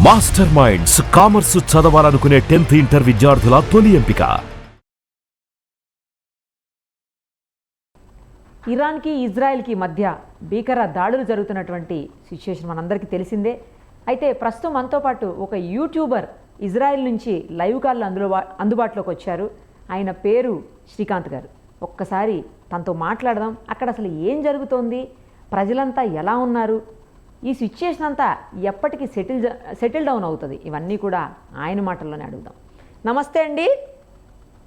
Master minds commerce చదవాలనుకునే 10th inter విద్యార్థుల తొలి ఎంపిక. ఇరాన్కి ఇజ్రాయెల్కి మధ్య భీకర దాడులు జరుగుతున్నటువంటి సిచ్యుయేషన్ మనందరికీ తెలిసిందే. అయితే ప్రస్తుతం మనతో పాటు ఒక యూట్యూబర్ ఇజ్రాయెల్ నుంచి లైవ్ కాల్ అందుబాటులోకి వచ్చారు. ఆయన పేరు శ్రీకాంత్ గారు. ఒక్కసారి తనతో మాట్లాడదాం. అక్కడ అసలు ఏం జరుగుతోంది, ప్రజలంతా ఎలా ఉన్నారు, ఈ సిచ్యుయేషన్ అంతా ఎప్పటికీ సెటిల్ డౌన్ అవుతుంది, ఇవన్నీ కూడా ఆయన మాటల్లోనే అడుగుదాం. నమస్తే అండి.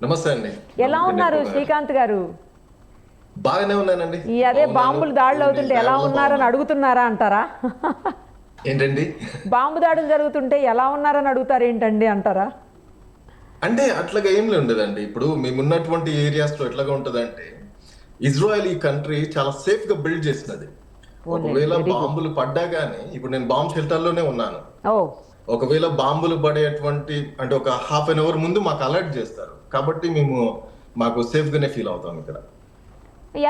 నమస్తే అండి. ఎలా ఉన్నారు శ్రీకాంత్ గారు? బాగానే ఉన్నానండి. అదే బాంబులు దాడులు అవుతుంటే ఎలా ఉన్నారని అడుగుతున్నారా అంటారా? ఏంటండి, బాంబు దాడులు జరుగుతుంటే ఎలా ఉన్నారని అడుగుతారు ఏంటండి అంటారా? అంటే అట్లాగా ఏం ఉండదండి. ఇప్పుడు మేమున్నటువంటి ఏరియాస్ లో ఎట్లాగా ఉంటదంటే, ఇజ్రాయెల్ ఈ కంట్రీ చాలా సేఫ్ గా బిల్డ్ చేసినది. ఒకవేళ బాంబులు పడ్డా గానీ, ఇప్పుడు నేను బాంబ్ షెల్టర్ లోనే ఉన్నాను. ఒకవేళ బాంబులు పడేటువంటి అంటే ఒక హాఫ్ అన్ అవర్ ముందు మాకు అలర్ట్ చేస్తారు. కాబట్టి మాకు సేఫ్ గానే ఫీల్ అవుతాం. ఇక్కడ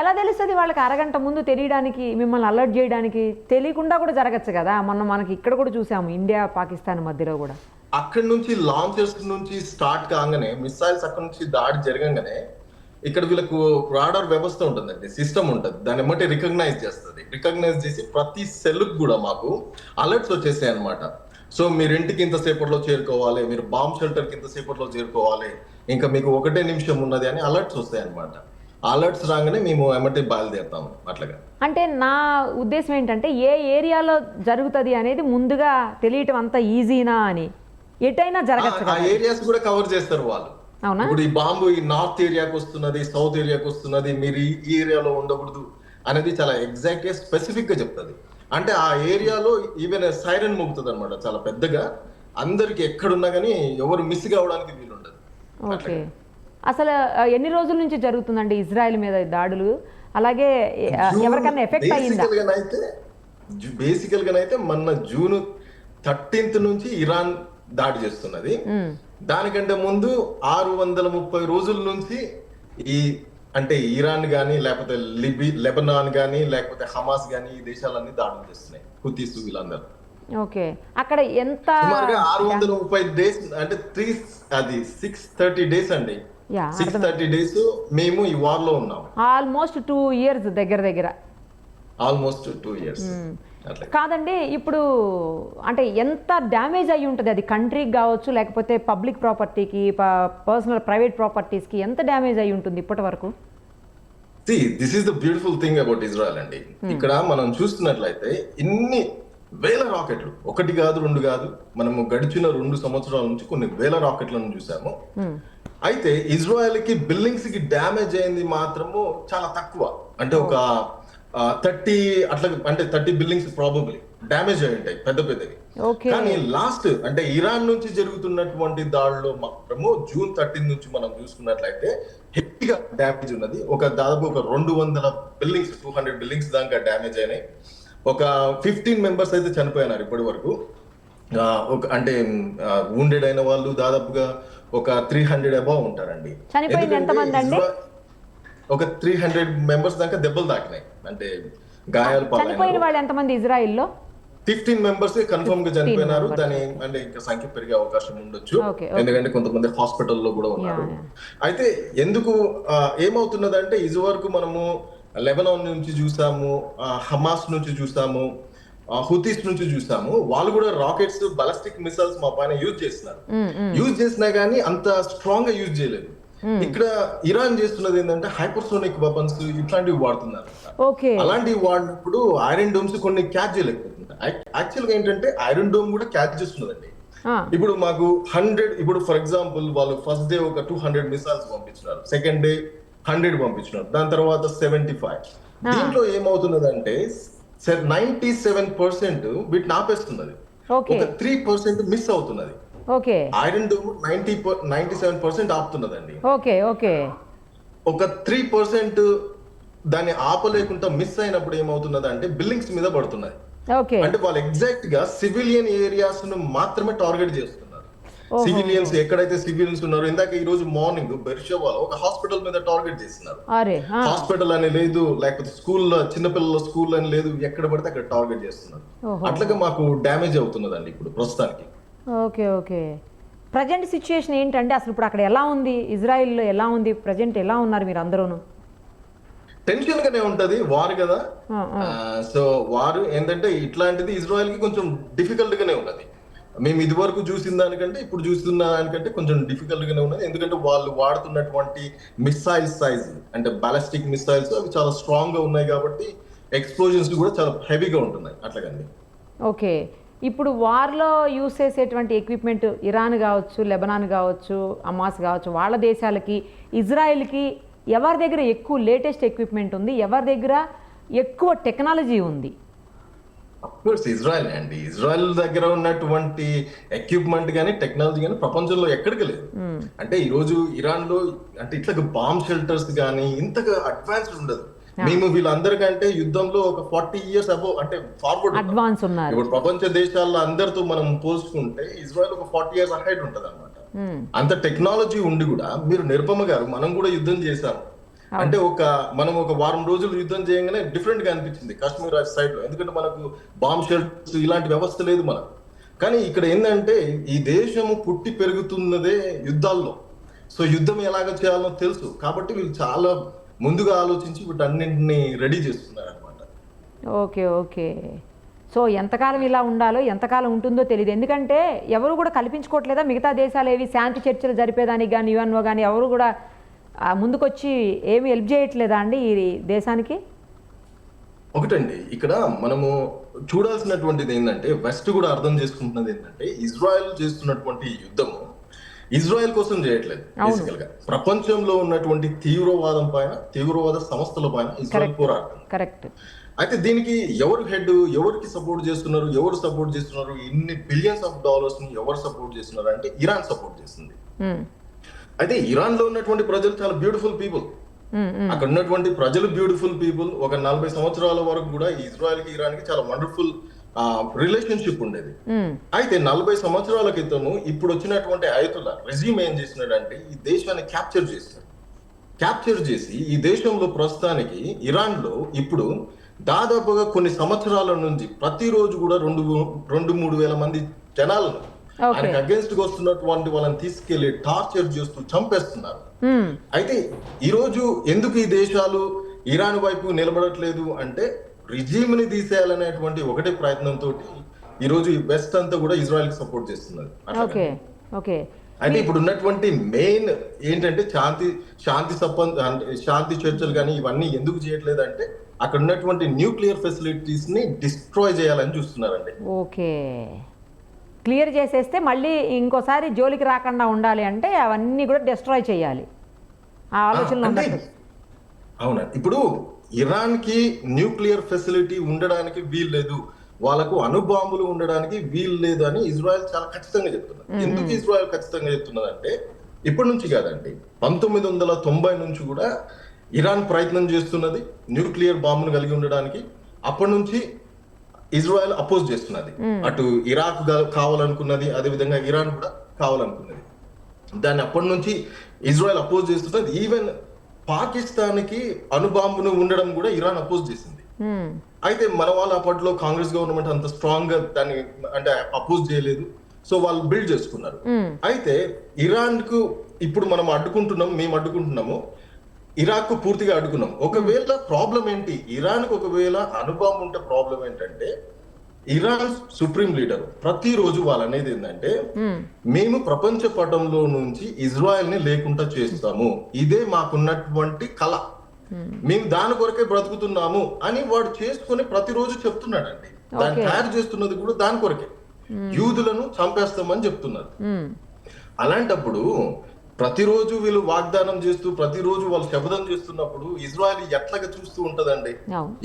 ఎలా తెలుస్తుంది వాళ్ళకి? అరగంట ముందు తెలియడానికి, మిమ్మల్ని అలర్ట్ చేయడానికి తెలియకుండా కూడా జరగచ్చు కదా. మనకి ఇక్కడ కూడా చూసాము, ఇండియా పాకిస్తాన్ మధ్యలో కూడా. అక్కడి నుంచి లాంచర్స్ నుంచి స్టార్ట్ కాగానే, మిసైల్స్ అక్కడ నుంచి దాడి జరగగానే ఇక్కడ వీళ్ళకు రాడార్ వ్యవస్థ ఉంటుందండి, సిస్టమ్ ఉంటుంది. దాన్ని బట్టి రికగ్నైజ్ చేస్తుంది. రికగ్నైజ్ చేసి ప్రతి సెల్ కూడా మాకు అలర్ట్స్ వచ్చేసాయి అనమాట. సో మీరు ఇంటికి ఇంతసేపట్లో చేరుకోవాలి, మీరు బాంబ్ షెల్టర్ కి ఇంతసేపట్లో చేరుకోవాలి, ఇంకా మీకు 1 నిమిషం ఉన్నది అని అలర్ట్స్ వస్తాయి అనమాట. అలర్ట్స్ రాగానే మేము ఎమ్మటి బయలుదేరుతాము. అట్లాగా అంటే నా ఉద్దేశం ఏంటంటే, ఏ ఏరియాలో జరుగుతుంది అనేది ముందుగా తెలియటం అంత ఈజీనా అని. ఎటైనా జరగచ్చు. ఆ ఏరియాస్ కూడా కవర్ చేస్తారు వాళ్ళు. ఇప్పుడు ఈ బాంబు ఈ నార్త్ ఏరియాకి వస్తున్నది, సౌత్ ఏరియాకి వస్తున్నది, మీరు ఈ ఏరియాలో ఉండకూడదు అనేది చాలా ఎగ్జాక్ట్ గా స్పెసిఫిక్ గా చెప్తుంది. అంటే ఆ ఏరియాలో ఈవెన్ సైరన్ మోగుతుంది అనమాట, చాలా పెద్దగా. అందరికి ఎక్కడున్నా కానీ ఎవరు మిస్ కావడానికి వీలుండదు. ఓకే, అసలు ఎన్ని రోజుల నుంచి జరుగుతుందండి ఇజ్రాయెల్ మీద దాడులు? అలాగే ఎవరికైనా ఎఫెక్ట్ అయ్యిందా? బేసికల్ గానైతే మొన్న జూన్ 13th నుంచి ఇరాన్ దాడి చేస్తున్నది. దానికంటే ముందు 630 రోజుల నుంచి అంటే ఇరాన్ గానీ, లేకపోతే లెబనాన్ గానీ, లేకపోతే హమాస్ గానీ, ఈ దేశాలన్నీ దాడులు చేస్తున్నాయి, హుతీస్ వీళ్ళందరూ. ఓకే, అక్కడ ఎంత 630 డేస్ అంటే 630 డేస్ అండి. 630 డేస్ మేము ఈ వార్ లో ఉన్నాం. ఆల్మోస్ట్ 2 years దగ్గర. Almost 2 years. కాదండి, ఇప్పుడు అంటే ఎంత డ్యామేజ్ అయ్యి ఉంటుంది అది? కంట్రీకి కావచ్చు, లేకపోతే పబ్లిక్ ప్రాపర్టీకి, పర్సనల్ ప్రైవేట్ ప్రాపర్టీస్కి ఎంత డ్యామేజ్ అయ్యి ఉంటుంది ఇప్పటి వరకు? This is the beautiful thing about Israel అండి. ఇక్కడ మనం చూస్తున్నట్లయితే ఇన్ని వేల రాకెట్లు, 1 కాదు 2 కాదు, మనము గడిచిన 2 సంవత్సరాల నుంచి కొన్ని వేల రాకెట్లను చూసాము. అయితే ఇజ్రాయెల్ కి బిల్డింగ్స్ కి డ్యామేజ్ అయింది మాత్రము చాలా తక్కువ. అంటే ఒక 30 అట్లా, అంటే 30 బిల్డింగ్స్ ప్రాబబ్లీ డ్యామేజ్ అయి ఉంటాయి, పెద్దవి. కానీ లాస్ట్ అంటే ఇరాన్ నుంచి జరుగుతున్నటువంటి దాడిలో మాత్రము జూన్ 13 నుంచి మనం చూసుకున్నట్లయితే హెవీగా డ్యామేజ్ ఉన్నది. దాదాపు 200 బిల్డింగ్స్, 200 బిల్డింగ్స్ దాకా డ్యామేజ్ అయినాయి. ఒక 15 మెంబర్స్ అయితే చనిపోయినారు ఇప్పటి వరకు. అంటే వూండెడ్ అయిన వాళ్ళు దాదాపుగా ఒక 300 అబౌవ్ ఉంటారండి. ఒక 300 మెంబర్స్ దాకా దెబ్బలు తాకినాయి, అంటే గాయాలు పాలైన వాళ్ళు ఎంతమంది ఇజ్రాయెల్లో? 15 మెంబర్స్ కన్ఫర్మ్ గా చనిపోయినారు. దాని అంటే ఇంకా సంఖ్య పెరిగే అవకాశం ఉండొచ్చు, ఎందుకంటే కొంతమంది హాస్పిటల్లో కూడా ఉన్నారు. అయితే ఎందుకు ఏమవుతున్నదంటే, ఇది వరకు మనము లెబనాన్ నుంచి చూసాము, హమాస్ నుంచి చూసాము, హుతీస్ నుంచి చూసాము. వాళ్ళు కూడా రాకెట్స్, బాలిస్టిక్ మిసైల్స్ మా పైన యూజ్ చేస్తున్నారు. యూజ్ చేసినా గానీ అంత స్ట్రాంగ్ గా యూజ్ చేయలేదు. ఇక్కడ ఇరాన్ చేస్తున్నది ఏంటంటే హైపర్సోనిక్ వెపన్స్ ఇట్లాంటివి వాడుతున్నారు. అలాంటివి వాడినప్పుడు ఐరన్ డోమ్స్ కొన్ని క్యాచ్ చేయలేకపోతుంది. యాక్చువల్ గా ఏంటంటే ఐరన్ డోమ్ కూడా క్యాచ్ చేస్తున్నదండి. ఇప్పుడు మాకు 100, ఇప్పుడు ఫర్ ఎగ్జాంపుల్ వాళ్ళు ఫస్ట్ డే ఒక 200 మిసైల్స్ పంపించినారు, సెకండ్ డే 100 పంపించినారు, దాని తర్వాత 75. దీంట్లో ఏమవుతున్నదంటే 97% వీటిని ఆపేస్తున్నది, ఒక 3% మిస్ అవుతున్నది. Iron dome 97% ఆపుతున్నదండి. ఒక 3% దాన్ని ఆపలేకుండా మిస్ అయినప్పుడు ఏమవుతున్నది అంటే బిల్డింగ్స్ మీద పడుతున్నది. అంటే వాళ్ళు ఎగ్జాక్ట్ గా సివిలియన్ ఏరియాస్ ను మాత్రమే టార్గెట్ చేస్తున్నారు. సివిలియన్స్ ఎక్కడైతే సివిలియన్స్ ఉన్నారో, ఇందాక ఈ రోజు మార్నింగ్ బెర్షవాలో ఒక హాస్పిటల్ మీద టార్గెట్ చేస్తున్నారు. హాస్పిటల్ అని లేదు, లేకపోతే స్కూల్లో చిన్నపిల్లల స్కూల్ అని లేదు, ఎక్కడ పడితే అక్కడ టార్గెట్ చేస్తున్నారు. అట్లాగా మాకు డ్యామేజ్ అవుతున్నదండి ఇప్పుడు ప్రస్తుతానికి. Okay okay. ప్రజెంట్ సిచ్యుయేషన్ ఏంటంటే అసలు ఇప్పుడు అక్కడ ఎలా ఉంది, ఇజ్రాయిల్లో ఎలా ఉంది, ప్రజెంట్ ఎలా ఉన్నారు మీరు అందరూను? టెన్షన్ గానే ఉంటది, వార్ కదా. సో వారు ఏంటంటే ఇట్లాంటిది ఇజ్రాయెల్ కి కొంచెం డిఫికల్ట్ గానే ఉన్నది. మేము ఇది వరకు చూసిన దానికంటే ఇప్పుడు చూస్తున్న దానికంటే కొంచెం డిఫికల్ట్ గానే ఉన్నది. ఎందుకంటే వాళ్ళు వాడుతున్నటువంటి మిసైల్ సైజ్ అంటే బాలిస్టిక్ మిసైల్స్ అవి చాలా స్ట్రాంగ్ గా ఉన్నాయి కాబట్టి ఎక్స్ప్లోజన్స్ కూడా చాలా హెవీగా ఉంటున్నాయి అట్లాగండి. ఓకే. ఇప్పుడు వార్లో యూస్ చేసేటువంటి ఎక్విప్మెంట్ ఇరాన్ కావచ్చు, లెబనాన్ కావచ్చు, హమాస్ కావచ్చు, వాళ్ళ దేశాలకి ఇజ్రాయెల్కి ఎవరి దగ్గర ఎక్కువ లేటెస్ట్ ఎక్విప్మెంట్ ఉంది, ఎవరి దగ్గర ఎక్కువ టెక్నాలజీ ఉంది? అఫ్కోర్స్ ఇజ్రాయెల్ అండి. ఇజ్రాయెల్ దగ్గర ఉన్నటువంటి ఎక్విప్మెంట్ కానీ టెక్నాలజీ కానీ ప్రపంచంలో ఎక్కడికి లేదు. అంటే ఈ రోజు ఇరాన్ లో అంటే ఇట్లా బాంబ్ షెల్టర్స్ కానీ ఇంతగా అడ్వాన్స్డ్ ఉండదు. మేము వీళ్ళందరికంటే యుద్ధంలో ఒక 40 years అబౌవ్ అంటే ఫార్వర్డ్ అడ్వాన్స్ ఉన్నారు. ఇప్పుడు ప్రపంచ దేశాల్లో అందరితో మనం పోల్చుకుంటే ఇజ్రాయెల్ ఒక 40 years అహెడ్ ఉంటది అనమాట. అంత టెక్నాలజీ ఉండి కూడా మీరు నిరుపమ గారు మనం కూడా యుద్ధం చేశాము అంటే మనం ఒక వారం రోజులు యుద్ధం చేయగానే డిఫరెంట్ గా అనిపించింది కాశ్మీర్ సైడ్ లో. ఎందుకంటే మనకు బాంబ్ షెల్టర్స్ ఇలాంటి వ్యవస్థ లేదు మనకు. కానీ ఇక్కడ ఏంటంటే ఈ దేశము పుట్టి పెరుగుతున్నదే యుద్ధాల్లో. సో యుద్ధం ఎలాగ చేయాలో తెలుసు కాబట్టి వీళ్ళు చాలా ముందుగా ఆలోచించి వీటన్నింటినీ రెడీ చేస్తున్నారు అనమాట. Okay okay. సో ఎంతకాలం ఇలా ఉండాలో ఎంతకాలం ఉంటుందో తెలియదు. ఎందుకంటే ఎవరు కూడా కల్పించుకోవట్లేదా మిగతా దేశాలు ఏవి శాంతి చర్చలు జరిపేదానికి కానీ యుఎన్ఓ కానీ ఎవరు కూడా ముందుకొచ్చి ఏమి హెల్ప్ చేయట్లేదా అండి ఈ దేశానికి? ఒకటండి ఇక్కడ మనము చూడాల్సినటువంటిది ఏంటంటే వెస్ట్ కూడా అర్థం చేసుకుంటున్నది ఏంటంటే ఇజ్రాయెల్ చేస్తున్నటువంటి యుద్ధము ఇజ్రాయెల్ కోసం చేయట్లేదు. బేసికల్ గా ప్రపంచంలో ఉన్నటువంటి తీవ్రవాదం పైన తీవ్రవాద సంస్థల పైన ఇజ్రాయెల్ పోరాడుతుంది. కరెక్ట్. అయితే దీనికి ఎవరు హెడ్, ఎవరికి సపోర్ట్ చేస్తున్నారు, ఎవరు సపోర్ట్ చేస్తున్నారు, ఇన్ని బిలియన్స్ ఆఫ్ డాలర్స్ ని ఎవరు సపోర్ట్ చేస్తున్నారు అంటే ఇరాన్ సపోర్ట్ చేస్తుంది. అయితే ఇరాన్ లో ఉన్నటువంటి ప్రజలు చాలా బ్యూటిఫుల్ పీపుల్. అక్కడ ఉన్నటువంటి ప్రజలు బ్యూటిఫుల్ పీపుల్. ఒక 40 సంవత్సరాల వరకు కూడా ఇజ్రాయెల్ కి ఇరాన్ కి చాలా వండర్ఫుల్ రిలేషన్షిప్ ఉండేది. అయితే 40 సంవత్సరాల క్రితము ఇప్పుడు వచ్చినటువంటి ఆయతుల్లా రెజ్యూమ్ ఏం చేసినాడంటే ఈ దేశాన్ని క్యాప్చర్ చేశారు. క్యాప్చర్ చేసి ఈ దేశంలో ప్రస్తుతానికి ఇరాన్ లో ఇప్పుడు దాదాపుగా కొన్ని సంవత్సరాల నుంచి ప్రతిరోజు కూడా 2-3 వేల మంది జనాలను ఆయనకు అగేన్స్ట్ గా వస్తున్నటువంటి వాళ్ళని తీసుకెళ్లి టార్చర్ చేస్తూ చంపేస్తున్నారు. అయితే ఈ రోజు ఎందుకు ఈ దేశాలు ఇరాన్ వైపు నిలబడట్లేదు అంటే రిజీమ్ ని తీసేయాలనేటువంటి ఒకటే ప్రయత్నంతో ఈ రోజు వెస్ట్ అంతా కూడా ఇజ్రాయెల్ కి సపోర్ట్ చేస్తున్నది. అయితే ఇప్పుడు ఉన్నటువంటి మెయిన్ ఏంటంటే శాంతి చర్చలు కానీ ఇవన్నీ ఎందుకు చేయట్లేదు అంటే అక్కడ ఉన్నటువంటి న్యూక్లియర్ ఫెసిలిటీస్ ని డిస్ట్రాయ్ చేయాలని చూస్తున్నారండి. ఓకే. క్లియర్ చేసేస్తే మళ్ళీ ఇంకోసారి జోలికి రాకుండా ఉండాలి అంటే అవన్నీ కూడా డిస్ట్రాయ్ చేయాలి ఆ ఆలోచనలో ఉన్నట్టు. అవునండి. ఇప్పుడు ఇరాన్ కి న్యూక్లియర్ ఫెసిలిటీ ఉండడానికి వీలు లేదు, వాళ్ళకు అణుబాంబులు ఉండడానికి వీలు లేదు అని ఇజ్రాయెల్ చాలా ఖచ్చితంగా చెప్తున్నారు. ఎందుకు ఇజ్రాయెల్ ఖచ్చితంగా చెప్తున్నది అంటే ఇప్పటి నుంచి కాదండి 1990 నుంచి కూడా ఇరాన్ ప్రయత్నం చేస్తున్నది న్యూక్లియర్ బాంబును కలిగి ఉండడానికి. అప్పటి నుంచి ఇజ్రాయెల్ అపోజ్ చేస్తున్నది. అటు ఇరాక్ కావాలనుకున్నది, అదేవిధంగా ఇరాన్ కూడా కావాలనుకున్నది. దాన్ని అప్పటి నుంచి ఇజ్రాయెల్ అపోజ్ చేస్తున్నది. ఈవెన్ పాకిస్తాన్ కి అణుబాంబును ఉండడం కూడా ఇరాన్ అపోజ్ చేసింది. అయితే మన వాళ్ళు అప్పట్లో కాంగ్రెస్ గవర్నమెంట్ అంత స్ట్రాంగ్ గా దాన్ని అంటే అపోజ్ చేయలేదు. సో వాళ్ళు బిల్డ్ చేసుకున్నారు. అయితే ఇరాన్ కు ఇప్పుడు మనం మేము అడ్డుకుంటున్నాము, ఇరాక్ కు పూర్తిగా అడ్డుకున్నాం. ఒకవేళ ప్రాబ్లం ఏంటి, ఇరాన్ కు ఒకవేళ అణుబాంబు ఉంటే ప్రాబ్లం ఏంటంటే ఇరాన్ సుప్రీం లీడర్ ప్రతిరోజు వాళ్ళు అనేది ఏంటంటే మేము ప్రపంచ పటంలో నుంచి ఇజ్రాయెల్ ని లేకుండా చేస్తాము, ఇదే మాకున్నటువంటి కళ, మేము దాని కొరకే బ్రతుకుతున్నాము అని వాడు చేసుకుని ప్రతిరోజు చెప్తున్నాడండి. దాన్ని తయారు చేస్తున్నది కూడా దాని కొరకే, యూదులను చంపేస్తామని చెప్తున్నారు. అలాంటప్పుడు ప్రతిరోజు వీళ్ళు వాగ్దానం చేస్తూ ప్రతిరోజు వాళ్ళు శపథం చేస్తున్నప్పుడు ఇజ్రాయెల్ ఎట్లాగా చూస్తూ ఉంటదండి.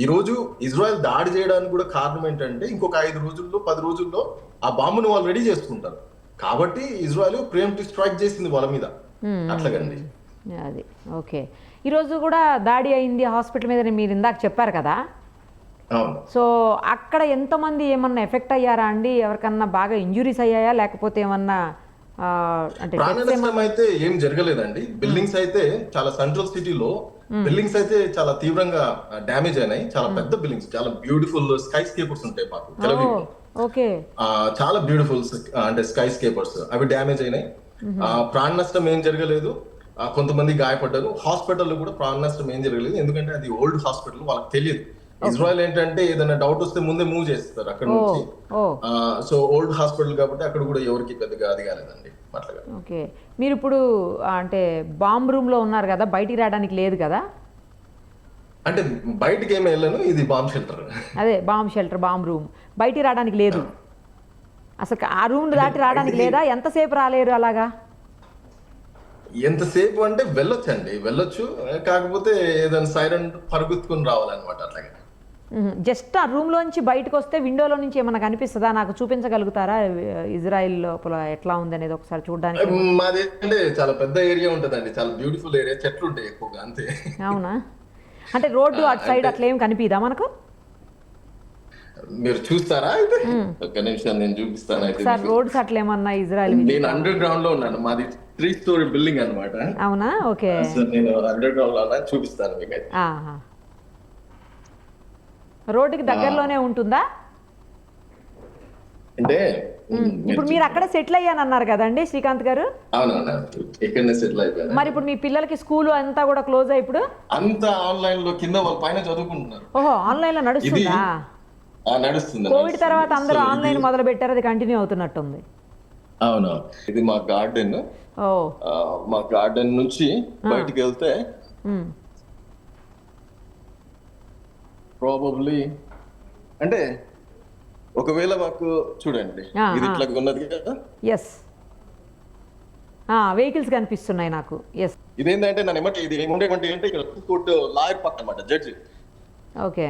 ఈ రోజు ఇజ్రాయెల్ దాడి చేయడానికి కూడా కారణం ఏంటంటే ఇంకొక 5 రోజుల్లో 10 రోజుల్లో ఆ బాంబును వాళ్ళు రెడీ చేసుకుంటారు కాబట్టి ఇజ్రాయెల్ ప్రియంప్టివ్ స్ట్రైక్ చేసింది వాళ్ళ మీద. అట్లాగండి అది. ఓకే. ఈరోజు కూడా దాడి అయింది హాస్పిటల్ మీద మీరు ఇందాక చెప్పారు కదా. సో అక్కడ ఎంతమంది ఏమన్నా ఎఫెక్ట్ అయ్యారా అండి? ఎవరికన్నా బాగా ఇంజురీస్ అయ్యాయా లేకపోతే ఏమన్నా ప్రాణ నష్టం అయితే ఏం జరగలేదండి. బిల్డింగ్స్ అయితే చాలా సెంట్రల్ సిటీలో బిల్డింగ్స్ అయితే చాలా తీవ్రంగా డ్యామేజ్ అయినాయి. చాలా పెద్ద బిల్డింగ్స్, చాలా బ్యూటిఫుల్ స్కై స్కేపర్స్ ఉంటాయి మాకు తెలవీవ్. ఓకే. చాలా బ్యూటిఫుల్ అంటే స్కై స్కేపర్స్ అవి డ్యామేజ్ అయినాయి. ప్రాణ నష్టం ఏం జరగలేదు. కొంతమంది గాయపడ్డారు. హాస్పిటల్లో కూడా ప్రాణ నష్టం ఏం జరగలేదు, ఎందుకంటే అది ఓల్డ్ హాస్పిటల్, వాళ్ళకి తెలియదు. ఇజ్రాయెల్ ఏంటంటే ఏదైనా డౌట్ వస్తే ముందే మూవ్ చేస్తారు అక్కడ నుంచి. సో ఓల్డ్ హాస్పిటల్ కాబట్టి అక్కడ కూడా ఎవరికి పెద్దగా అది కాలేదండి అట్లాగా. ఓకే. మీరు ఇప్పుడు అంటే బాంబ్ రూమ్ లో ఉన్నారు కదా, బయటికి రావడానికి లేదు కదా? అంటే బయటికి ఏమి వెళ్ళాను, ఇది బాంబ్ షెల్టర్. అదే బాంబ్ షెల్టర్, బాంబ్ రూమ్, బయటికి రావడానికి లేదు అసలు. ఆ రూమ్ దాటి రావడానికి లేదా? ఎంతసేపు రాలేరు అలాగా? ఎంతసేపు అంటే వెళ్ళొచ్చు, కాకపోతే ఏదైనా సైరన్ పరుగుతుకుని రావాలన్నమాట అట్లాగే. జస్ట్ ఆ రూమ్ లోంచి బయటకు వస్తే విండోలో నుంచి ఏమన్నా కనిపిస్తుందా? నాకు చూపించగలుగుతారా ఇజ్రాయిల్ లోపల ఎట్లా ఉంది అనేది ఒకసారి చూడడానికి? మాది అంటే చాలా పెద్ద ఏరియా ఉంటదండి, చాలా బ్యూటిఫుల్ ఏరియా, చెట్లు ఉంటాయి ఎక్కువగా, అంతే. అవునా? అంటే రోడ్డు అటు సైడ్ అట్లా ఏం కనిపిదా మనకు? మీరు చూస్తారా? అయితే ఒక నిమిషం నేను చూపిస్తాను. అయితే సార్ రోడ్స్ అట్లా ఏమన్నా ఇజ్రాయిల్? నేను అండర్ గ్రౌండ్ లో ఉన్నాను, మాది 3 story బిల్డింగ్ అన్నమాట. అవునా? ఓకే. నేను అండర్ గ్రౌండ్ లో ఉన్నా, చూపిస్తాను మీకు. రోడ్డుకి దగ్గరలోనే ఉంటుందా? అంటే ఇప్పుడు మీరు అక్కడ సెటిల్ అయ్యాను అన్నారు కదండి శ్రీకాంత్ గారు? అవునవును, ఇక్కడనే సెటిల్ అయిపోయాను. మరి ఇప్పుడు మీ పిల్లలకి స్కూల్ అంతా కూడా క్లోజ్ అయ్యి ఇప్పుడు అంతా ఆన్లైన్ లో కింద వాళ్ళ పైన చదువుకుంటున్నారు. ఓహో, ఆన్లైన్ లో నడుస్తుందా? నడుస్తుంది. కోవిడ్ తర్వాత అందరూ ఆన్లైన్ మొదలు పెట్టారు, అది కంటిన్యూ అవుతున్నట్టుంది. అవును, ఇది మా గార్డెన్. మా గార్డెన్ నుంచి బయటికి వెళ్తే ప్రాబబ్లీ అంటే ఒకవేళ మాకు చూడండి, ఇది ఇట్లా ఉన్నది కదా. ఎస్, వెహికల్స్ కనిపిస్తున్నాయి నాకు. ఎస్, ఇదేంటంటే నన్ను ఏమంటే ఇది ఏముండేటువంటి అంటే ఇక్కడ కోర్టు లాయర్ పక్క అన్నమాట, జడ్జి. ఓకే.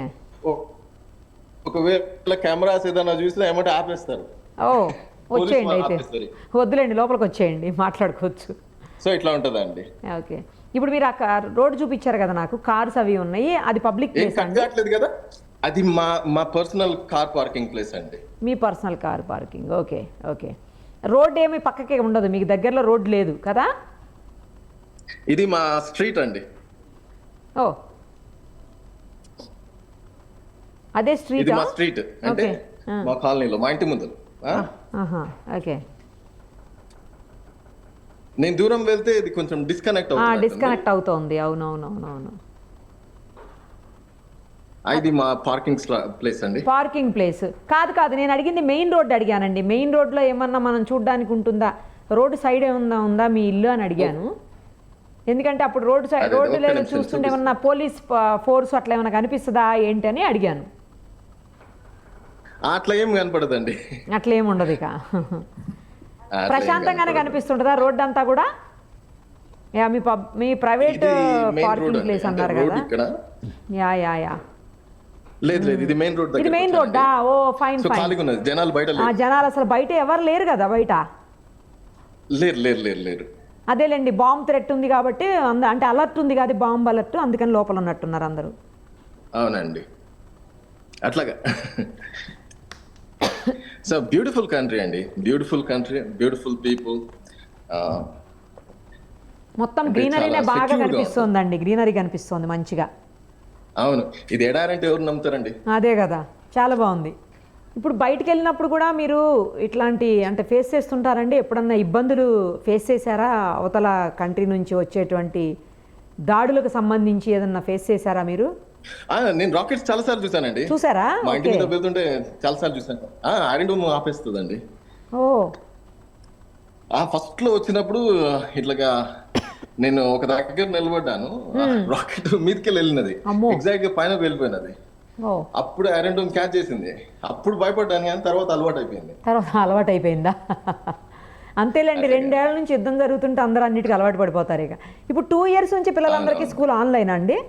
ఒకవేళ కెమెరాస్ ఏదైనా చూసినా ఏమంటే ఆపేస్తారు. వచ్చేయండి, అయితే వద్దులేండి, లోపలికి వచ్చేయండి, మాట్లాడుకోవచ్చు. సో ఇట్లా ఉంటదండి. ఓకే. ఇప్పుడు మీరు ఆ రోడ్ చూపించారు కదా నాకు, కార్స్ అవి ఉన్నాయి, అది పబ్లిక్ ప్లేస్ అండి కదా? అది మా పర్సనల్ కార్ పార్కింగ్ ప్లేస్ అండి. మీ personal car parking. Okay okay. Road ఏమి పక్కకే ఉండదు, మీకు దగ్గరలో రోడ్ లేదు కదా? ఇది మా స్ట్రీట్ అండి. ఓ, అదే స్ట్రీట్? ఇది మా స్ట్రీట్ అంటే మా కాలనీలో, మా ఇంటి ముందు. ఓకే. నేను దూరం వెళ్తే ఇది కొంచెం డిస్కనెక్ట్ అవుతుంది. అవునవునవునవును. ఇది మా పార్కింగ్ ప్లేస్ అండి. పార్కింగ్ ప్లేస్ కాదు, నేను అడిగింది మెయిన్ రోడ్ అడిగానండి. మెయిన్ రోడ్లో ఏమన్నా మనం చూడడానికి ఉంటుందా? రోడ్డు సైడ్ ఏమన్నా ఉందా మీ ఇల్లు అని అడిగాను. ఎందుకంటే అప్పుడు రోడ్డు లేదు చూస్తుంటే ఏమన్నా పోలీస్ ఫోర్స్ అట్లా ఏమన్నా కనిపిస్తుందా ఏంటి అని అడిగాను. అట్లా ఏం కనపడదండి. అట్లా ఏమి ఉండదు. ఇక ప్రశాంతంగానే కనిపిస్తుంటుందా రోడ్డు అంతా కూడా? మీ ప్రైవేట్ పార్కింగ్ ప్లేస్ అన్నారు కదా? యా. లేదు, ఇది మెయిన్ రోడ్. ఇది మెయిన్ రోడ్డా? ఓ ఫైన్. జనాలు అసలు బయట ఎవరు లేరు కదా? బయట లేరు. అదేలేండి, బాంబ్ థ్రెట్ ఉంది కాబట్టి, అంటే అలర్ట్ ఉంది కదా, బాంబ్ అలర్ట్, అందుకని లోపల ఉన్నట్టున్నారు అందరూ. అవునండి, అట్లాగా. సో బ్యూటిఫుల్ కంట్రీ అండి, బ్యూటిఫుల్ కంట్రీ, బ్యూటిఫుల్ పీపుల్. మొత్తం గ్రీనరీనే బాగా కనిపిస్తోందండి, గ్రీనరీ కనిపిస్తోంది మంచిగా. అవును, ఇది ఎడారంటే ఎవరు నమ్ముతారండి? అదే కదా, చాలా బాగుంది. ఇప్పుడు బయటికి వెళ్ళినప్పుడు కూడా మీరు ఇట్లాంటి అంటే ఫేస్ చేస్తుంటారండి? ఎప్పుడన్నా ఇబ్బందులు ఫేస్ చేశారా? అవతల కంట్రీ నుంచి వచ్చేటువంటి దాడులకు సంబంధించి ఏదన్నా ఫేస్ చేశారా మీరు? నేను రాకెట్స్ చాలా సార్లు చూసానండి. చూసారా? మా ఇంటి మీద వెళ్తుంటే చాలా సార్లు చూసాను. Iron dome ఆపేస్తుందండి. ఫస్ట్ లో వచ్చినప్పుడు ఇట్లాగా నేను ఒక దగ్గర నిలబడ్డాను, రాకెట్ మీదకి వెళ్ళినది, ఎగ్జాక్ట్ గా పైన వెళ్ళిపోయినది. అప్పుడు ఐరన్ డోమ్ క్యాచ్ చేసింది. అప్పుడు భయపడ్డాను, కానీ తర్వాత అలవాటు అయిపోయిందా? అంతేలేండి, 2 ఏళ్ల నుంచి యుద్ధం జరుగుతుంటే అందరూ అన్నిటికీ అలవాటు పడిపోతారు. ఇక ఇప్పుడు 2 years నుంచి పిల్లలందరికీ స్కూల్ ఆన్లైన్ అండి?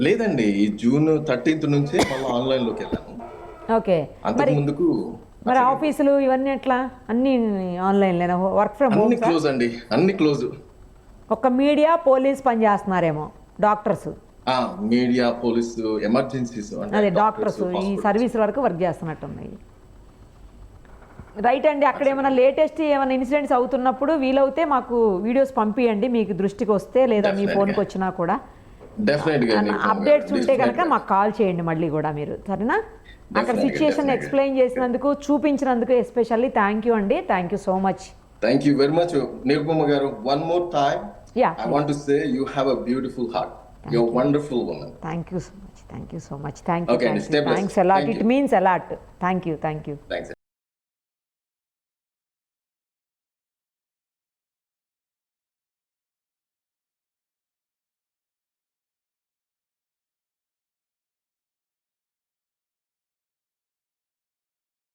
లేదండి, ఈ June 13th నుంచే మళ్ళీ ఆన్లైన్ లోకి వెళ్ళాను. ఓకే. అంతకు ముందుకు మరి ఆఫీసులు ఇవన్నీ ఎట్లా? అన్ని ఆన్లైన్ లేనా? Work from home? క్లోజ్ అండి, అన్ని క్లోజ్. ఒక మీడియా, పోలీస్ పని చేస్తున్నారేమో, డాక్టర్స్. మీడియా, పోలీసు, ఎమర్జెన్సీస్, అదే డాక్టర్స్ ఈ సర్వీస్ వరకు వర్క్ చేస్తున్నట్టున్నాయి. రైట్ అండి. అక్కడ ఏమైనా లేటెస్ట్ ఏమైనా ఇన్సిడెంట్స్ అవుతున్నప్పుడు వీలవుతే మాకు వీడియోస్ పంపియండి, మీకు దృష్టికి వస్తే, లేదా మీ ఫోన్కి వచ్చినా కూడా. డెఫినెట్ గా అప్డేట్స్ ఉంటే కనుక మాకు కాల్ చేయండి మళ్ళీ కూడా మీరు, సరేనా? అక్కడ సిచ్యుయేషన్ ఎక్స్ప్లెయిన్ చేసినందుకు, చూపించినందుకు ఎస్పెషల్లీ థ్యాంక్ యూ అండి. Thank you so much. Thank you very much Nirupama garu. One more time Yeah. I want to say you have a beautiful heart. You're a wonderful woman. Thank you so much. Thank you so much. Thank you. Okay, Thank stay you. blessed. Thanks a lot. Thank It you. means a lot. Thank you. Thank you. Thanks.